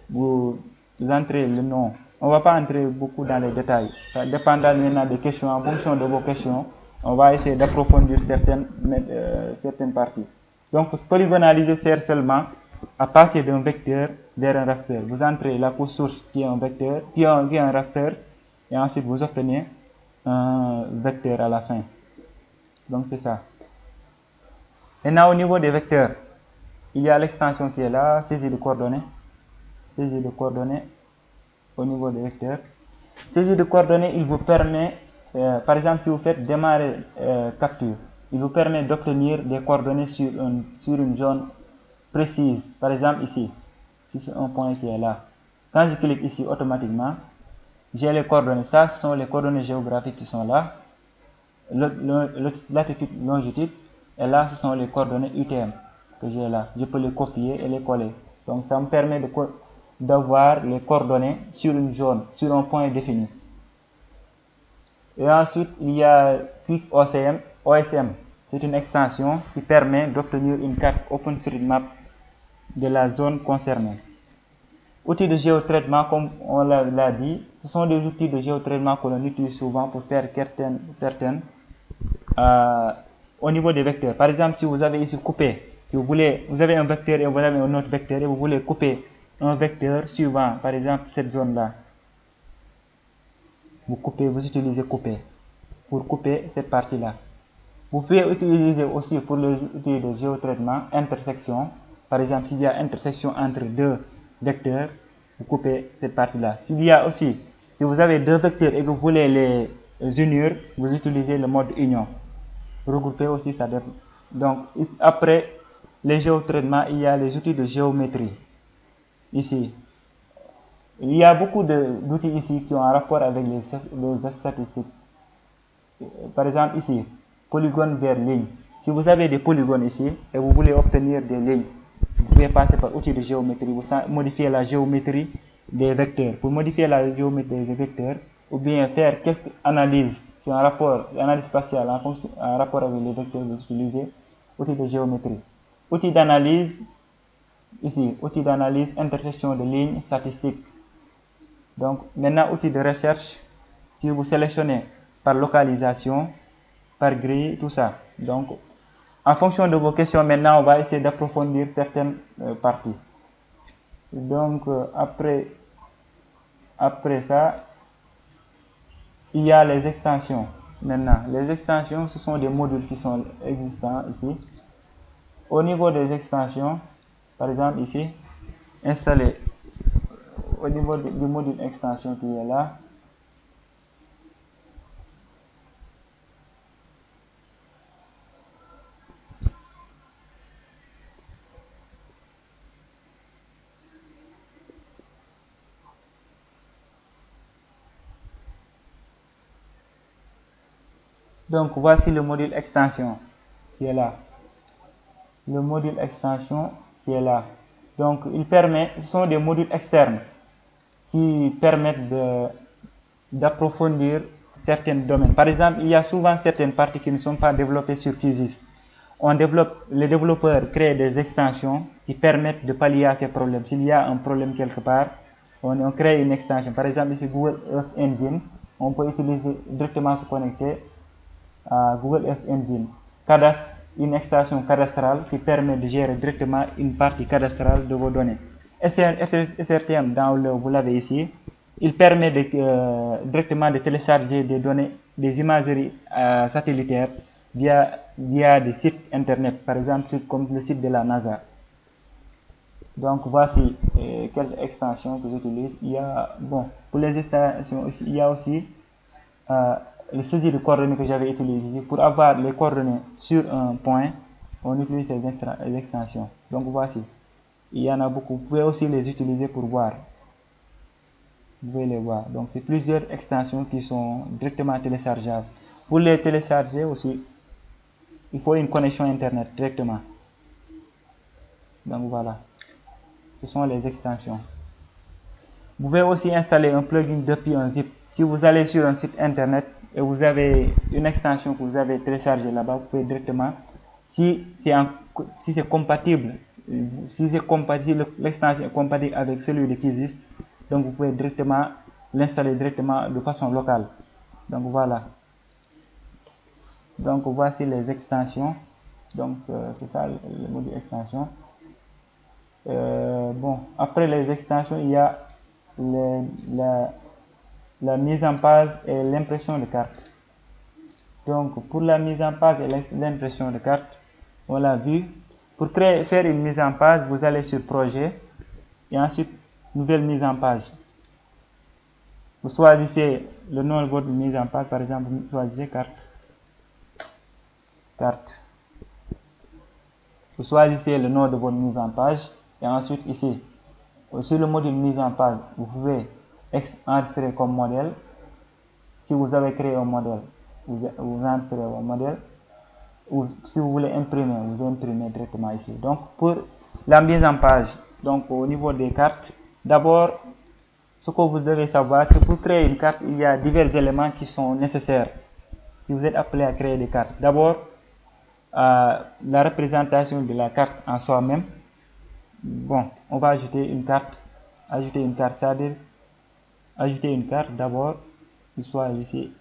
vous entrez le nom. On ne va pas entrer beaucoup dans les détails. Ça dépendra maintenant des questions. En fonction de vos questions, on va essayer d'approfondir certaines parties. Donc, polygonaliser sert seulement à passer d'un vecteur vers un raster. Vous entrez la couche source qui est un vecteur, qui est un raster, et ensuite vous obtenez un vecteur à la fin. Donc, c'est ça. Maintenant, au niveau des vecteurs, il y a l'extension qui est là, saisie de coordonnées. Saisie de coordonnées au niveau des vecteurs. Saisie de coordonnées, il vous permet, par exemple, si vous faites démarrer capture, il vous permet d'obtenir des coordonnées sur une zone précise. Par exemple, ici, si c'est un point qui est là. Quand je clique ici, automatiquement, j'ai les coordonnées. Ça, ce sont les coordonnées géographiques qui sont là. Latitude, longitude. Et là, ce sont les coordonnées UTM que j'ai là. Je peux les copier et les coller. Donc, ça me permet d'avoir les coordonnées sur une zone, sur un point défini. Et ensuite, il y a Quick OSM. C'est une extension qui permet d'obtenir une carte OpenStreetMap de la zone concernée. Outils de géotraitement, comme on l'a dit, ce sont des outils de géotraitement que l'on utilise souvent pour faire certaines au niveau des vecteurs. Par exemple, si vous avez ici coupé, si vous avez un vecteur et vous avez un autre vecteur et vous voulez couper un vecteur suivant, par exemple cette zone-là, vous utilisez couper pour couper cette partie-là. Vous pouvez utiliser aussi pour les outils de géotraitement intersection. Par exemple, s'il y a intersection entre deux vecteurs, vous coupez cette partie-là. S'il y a aussi, si vous avez deux vecteurs et que vous voulez les unir, vous utilisez le mode union. Regrouper aussi, ça dépend. Donc, après les géotraitements, il y a les outils de géométrie. Ici, il y a beaucoup d'outils ici qui ont un rapport avec les statistiques. Par exemple, ici, polygone vers ligne. Si vous avez des polygones ici et vous voulez obtenir des lignes, vous pouvez passer par outil de géométrie. Vous modifiez la géométrie des vecteurs. Pour modifier la géométrie des vecteurs, ou bien faire quelques analyses qui ont un rapport, l'analyse spatiale en rapport avec les vecteurs, vous utilisez outil de géométrie. Outil d'analyse, ici, outil d'analyse, intersection de lignes, statistiques. Donc, maintenant, outil de recherche, si vous sélectionnez par localisation, par grille, tout ça. Donc, en fonction de vos questions, maintenant, on va essayer d'approfondir certaines parties. Donc, après ça, il y a les extensions. Maintenant, les extensions, ce sont des modules qui sont existants ici. Au niveau des extensions, par exemple ici, installer au niveau du module extension qui est là. Donc, voici le module extension qui est là. Le module extension qui est là. Donc, ce sont des modules externes qui permettent d'approfondir certains domaines. Par exemple, il y a souvent certaines parties qui ne sont pas développées sur QGIS. Les développeurs créent des extensions qui permettent de pallier à ces problèmes. S'il y a un problème quelque part, on crée une extension. Par exemple, ici Google Earth Engine, on peut utiliser directement se connecter à Google Earth Engine. Cadastre, une extension cadastrale qui permet de gérer directement une partie cadastrale de vos données. SRTM, vous l'avez ici, il permet directement de télécharger des données, des imageries satellitaires via des sites internet, par exemple comme le site de la NASA. Donc voici quelques extensions que j'utilise. Pour les extensions, il y a aussi le saisie de coordonnées que j'avais utilisé. Pour avoir les coordonnées sur un point, on utilise ces extensions. Donc voici, il y en a beaucoup. Vous pouvez aussi les utiliser pour voir. Vous pouvez les voir. Donc c'est plusieurs extensions qui sont directement téléchargeables. Pour les télécharger aussi, il faut une connexion internet directement. Donc voilà, ce sont les extensions. Vous pouvez aussi installer un plugin depuis un zip. Si vous allez sur un site internet et vous avez une extension que vous avez téléchargée là-bas, vous pouvez directement, si c'est compatible, l'extension est compatible avec celui de QGIS, donc vous pouvez directement l'installer directement de façon locale. Donc voilà. Donc voici les extensions. Donc c'est ça le module extension. Après les extensions, il y a la mise en page et l'impression de carte. Donc pour la mise en page et l'impression de carte, on l'a vu. Pour faire une mise en page, vous allez sur projet et ensuite nouvelle mise en page. Vous choisissez le nom de votre mise en page, par exemple, vous choisissez carte. Vous choisissez le nom de votre mise en page et ensuite ici, sur le module mise en page, vous pouvez enregistrer comme modèle. Si vous avez créé un modèle, vous enregistrez un modèle. Ou si vous voulez imprimer, vous imprimez directement ici. Donc pour la mise en page, donc au niveau des cartes, d'abord, ce que vous devez savoir, c'est que pour créer une carte, il y a divers éléments qui sont nécessaires. Si vous êtes appelé à créer des cartes, d'abord, la représentation de la carte en soi-même. On va ajouter une carte, c'est-à-dire ajouter une carte d'abord. Soit ici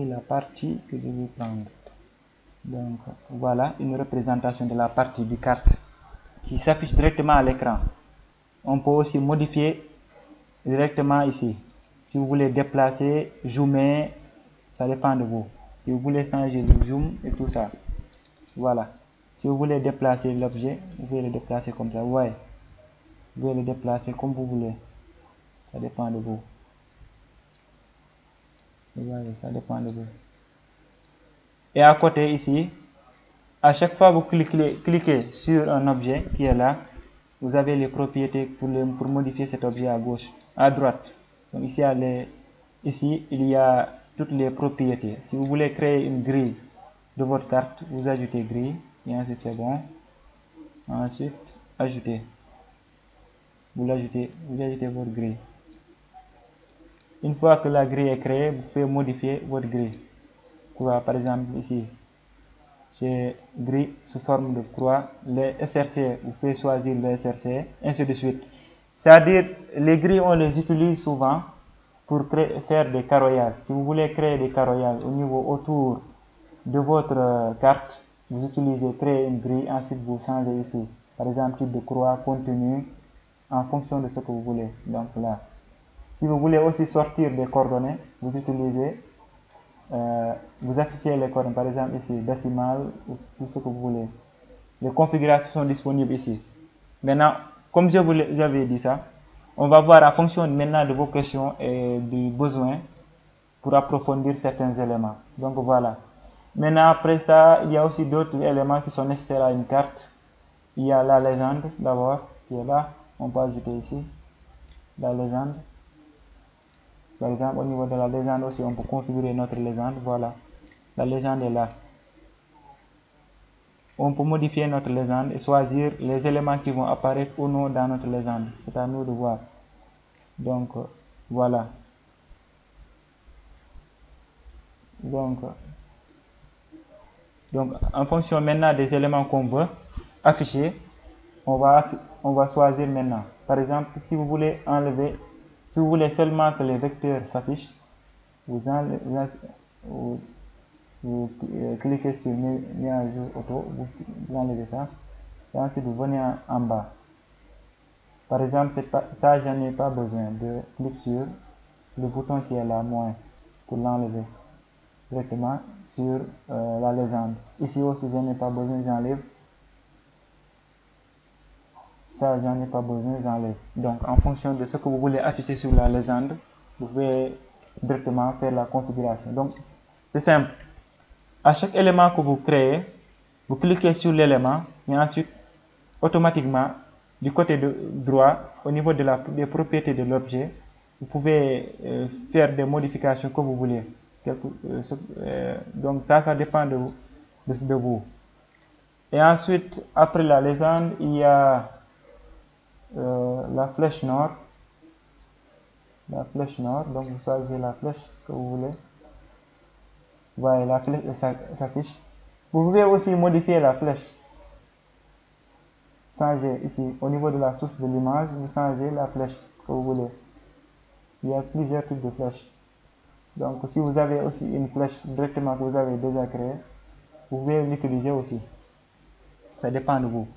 la partie que je vais prendre. Donc voilà une représentation de la partie du carte qui s'affiche directement à l'écran. On peut aussi modifier directement ici. Si vous voulez déplacer, zoomer, ça dépend de vous. Si vous voulez changer le zoom et tout ça. Voilà. Si vous voulez déplacer l'objet, vous pouvez le déplacer comme ça. Ouais. Vous pouvez le déplacer comme vous voulez. Ça dépend de vous. Vous voyez, ça dépend de vous. Et à côté ici, à chaque fois que vous cliquez sur un objet qui est là, vous avez les propriétés pour modifier cet objet à gauche, à droite. Donc ici, il y a toutes les propriétés. Si vous voulez créer une grille de votre carte, vous ajoutez grille, et ensuite c'est bon. Ensuite, ajouter. Vous ajoutez votre grille. Une fois que la grille est créée, vous pouvez modifier votre grille. Par exemple, ici, j'ai grille sous forme de croix. Les SRC, vous pouvez choisir le SRC, ainsi de suite. C'est-à-dire, les grilles, on les utilise souvent pour faire des carroyages. Si vous voulez créer des carroyages au niveau autour de votre carte, vous utilisez créer une grille, ensuite vous changez ici. Par exemple, type de croix, contenu, en fonction de ce que vous voulez. Donc là, si vous voulez aussi sortir des coordonnées, vous utilisez, vous affichez les coordonnées, par exemple ici, décimales, ou tout ce que vous voulez. Les configurations sont disponibles ici. Maintenant, comme je vous avais dit ça, on va voir en fonction maintenant de vos questions et du besoin pour approfondir certains éléments. Donc voilà. Maintenant, après ça, il y a aussi d'autres éléments qui sont nécessaires à une carte. Il y a la légende d'abord, qui est là. On peut ajouter ici la légende. Par exemple, au niveau de la légende aussi, on peut configurer notre légende. Voilà, la légende est là. On peut modifier notre légende et choisir les éléments qui vont apparaître ou non dans notre légende. C'est à nous de voir. Donc, voilà. Donc en fonction maintenant des éléments qu'on veut afficher, on va choisir maintenant. Par exemple, si vous voulez seulement que les vecteurs s'affichent, vous cliquez sur mis à jour auto, vous enlevez ça, et ensuite vous venez en bas. Par exemple, ça, j'en ai pas besoin. De cliquer sur le bouton qui est là, moins, pour l'enlever directement sur la légende. Ici aussi, je n'ai pas besoin, j'enlève. Ça, j'en ai pas besoin, j'enlève. Donc, en fonction de ce que vous voulez afficher sur la légende, vous pouvez directement faire la configuration. Donc, c'est simple. À chaque élément que vous créez, vous cliquez sur l'élément et ensuite, automatiquement, du côté droit, au niveau des propriétés de l'objet, vous pouvez faire des modifications que vous voulez. Donc ça dépend de vous. Et ensuite, après la légende, il y a la flèche nord. La flèche nord, donc vous choisissez la flèche que vous voulez. Voilà, la flèche s'affiche. Vous pouvez aussi modifier la flèche. Changer ici, au niveau de la source de l'image, vous changez la flèche que vous voulez. Il y a plusieurs types de flèches. Donc, si vous avez aussi une flèche directement que vous avez déjà créée, vous pouvez l'utiliser aussi. Ça dépend de vous.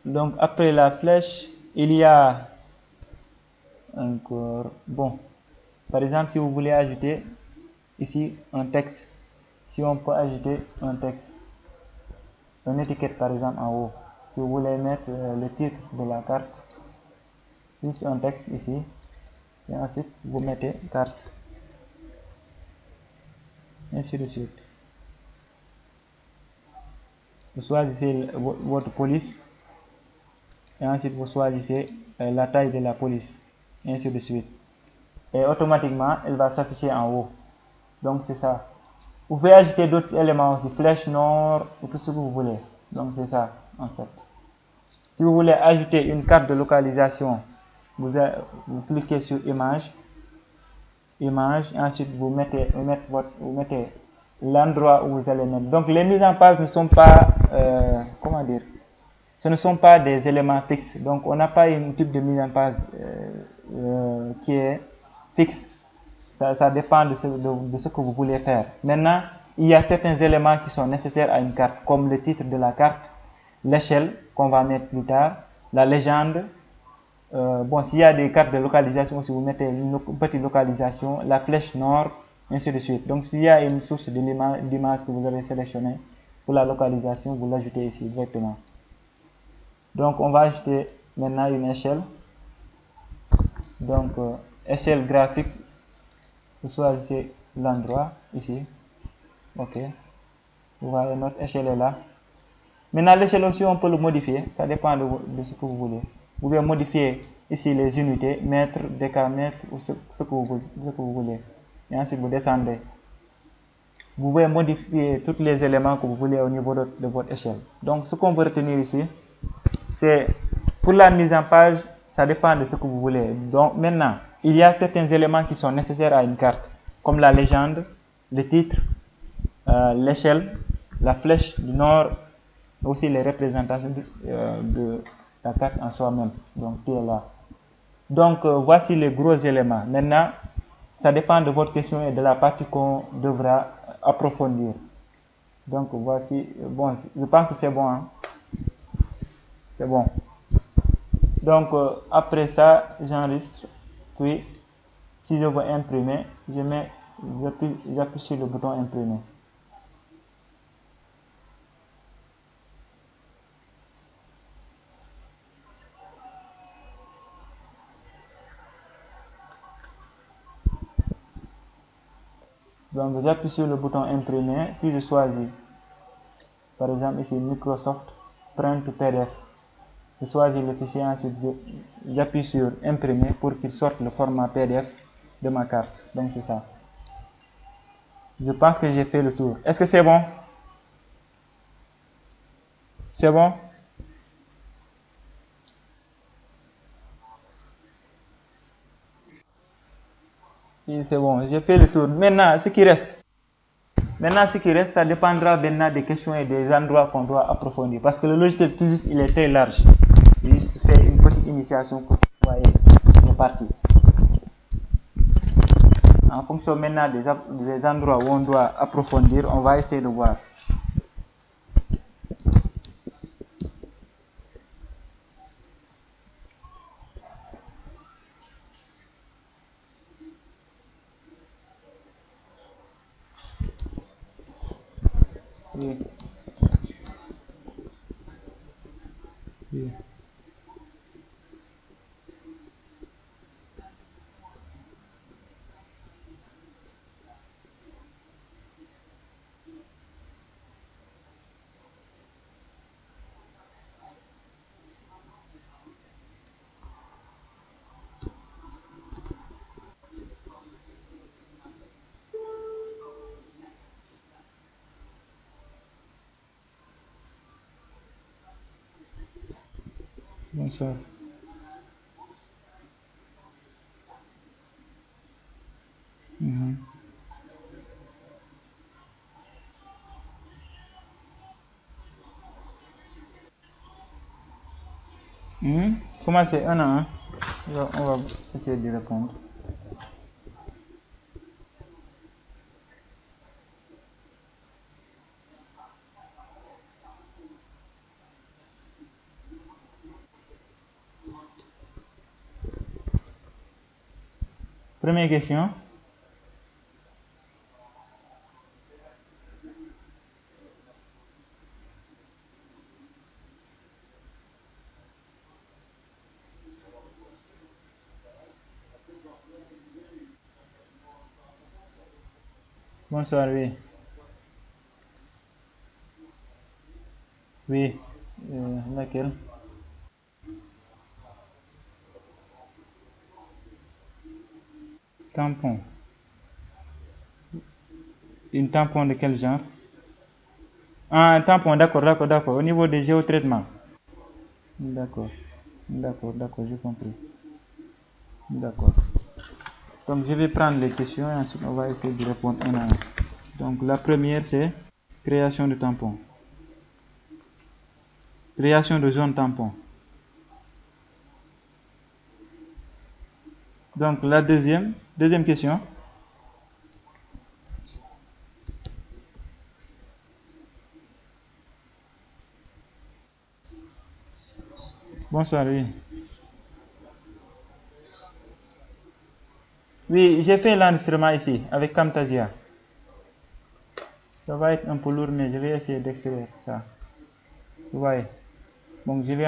Donc, après la flèche, il y a encore, bon, par exemple, si vous voulez ajouter ici un texte, si on peut ajouter un texte, une étiquette par exemple en haut, si vous voulez mettre le titre de la carte, juste un texte ici, et ensuite vous mettez carte, ainsi de suite. Vous choisissez votre police, et ensuite vous choisissez la taille de la police, et ainsi de suite. Et automatiquement, elle va s'afficher en haut. Donc c'est ça. Vous pouvez ajouter d'autres éléments aussi, flèche nord, ou tout ce que vous voulez. Donc c'est ça, en fait. Si vous voulez ajouter une carte de localisation, vous cliquez sur image, et ensuite vous mettez l'endroit où vous allez mettre. Donc les mises en page ne sont pas, comment dire, ce ne sont pas des éléments fixes. Donc on n'a pas un type de mise en page qui est fixe. Ça dépend de ce que vous voulez faire. Maintenant, il y a certains éléments qui sont nécessaires à une carte, comme le titre de la carte, l'échelle qu'on va mettre plus tard, la légende. Bon, s'il y a des cartes de localisation, si vous mettez une petite localisation, la flèche nord, ainsi de suite. Donc, s'il y a une source d'image que vous avez sélectionnée pour la localisation, vous l'ajoutez ici directement. Donc, on va ajouter maintenant une échelle. Donc, échelle graphique, vous choisissez l'endroit ici. Ok. Vous voyez, notre échelle est là. Maintenant, l'échelle aussi, on peut le modifier. Ça dépend de ce que vous voulez. Vous pouvez modifier ici les unités, mètres, décamètres, ou ce que vous voulez. Et ensuite, vous descendez. Vous pouvez modifier tous les éléments que vous voulez au niveau de votre échelle. Donc, ce qu'on veut retenir ici, c'est pour la mise en page, ça dépend de ce que vous voulez. Donc, maintenant, il y a certains éléments qui sont nécessaires à une carte, comme la légende, le titre, l'échelle, la flèche du nord, aussi les représentations de la carte en soi-même. Donc, tout est là. Donc, voici les gros éléments. Maintenant, ça dépend de votre question et de la partie qu'on devra approfondir. Donc, voici. Bon, je pense que c'est bon. Hein? C'est bon. Donc, après ça, j'enregistre. Puis, si je veux imprimer, j'appuie sur le bouton imprimer. Donc, j'appuie sur le bouton imprimer, puis je choisis. Par exemple, ici, Microsoft Print to PDF. Je choisis le fichier, ensuite j'appuie sur imprimer pour qu'il sorte le format PDF de ma carte. Donc, c'est ça. Je pense que j'ai fait le tour. Est-ce que c'est bon? C'est bon? Oui, c'est bon, j'ai fait le tour. Maintenant, ce qui reste. Ça dépendra maintenant des questions et des endroits qu'on doit approfondir. Parce que le logiciel, tout juste, il est très large. Il juste fait une petite initiation pour que vous voyez les parties. En fonction maintenant des endroits où on doit approfondir, on va essayer de voir. Oui. Oui. Bonsoir. Comment c'est un an? On va essayer de répondre. Première question. Bonsoir, oui. Oui. Laquelle? Tampon. Une tampon de quel genre? Ah, un tampon, d'accord. Au niveau des géotraitements. D'accord, j'ai compris. D'accord. Donc, je vais prendre les questions et ensuite on va essayer de répondre un à un. Donc, la première, c'est création de tampon. Création de zone tampon. Donc, la deuxième question. Bonsoir, oui. Oui, j'ai fait l'enregistrement ici avec Camtasia. Ça va être un peu lourd, mais je vais essayer d'extraire ça. Vous voyez. Donc, je vais